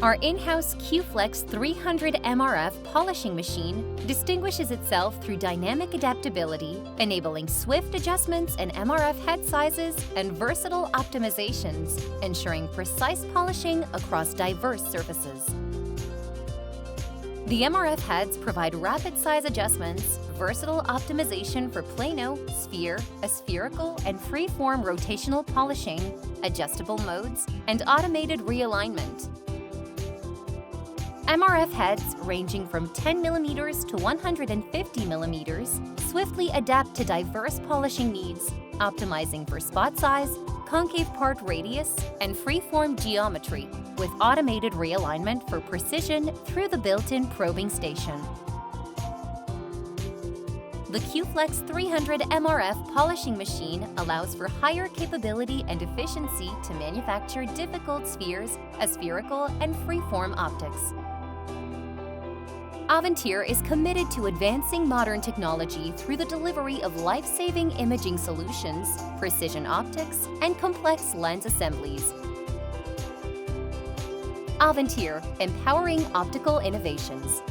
Our in-house Q-flex 300 MRF polishing machine distinguishes itself through dynamic adaptability, enabling swift adjustments in MRF head sizes and versatile optimizations, ensuring precise polishing across diverse surfaces. The MRF heads provide rapid size adjustments, versatile optimization for plano, sphere, aspherical, and freeform rotational polishing, adjustable modes, and automated realignment. MRF heads ranging from 10 mm to 150 mm swiftly adapt to diverse polishing needs, optimizing for spot size, concave part radius, and freeform geometry, with automated realignment for precision through the built-in probing station. The Q-flex 300 MRF polishing machine allows for higher capability and efficiency to manufacture difficult spheres, aspherical, and freeform optics. Avantier is committed to advancing modern technology through the delivery of life-saving imaging solutions, precision optics, and complex lens assemblies. Avantier, empowering optical innovations.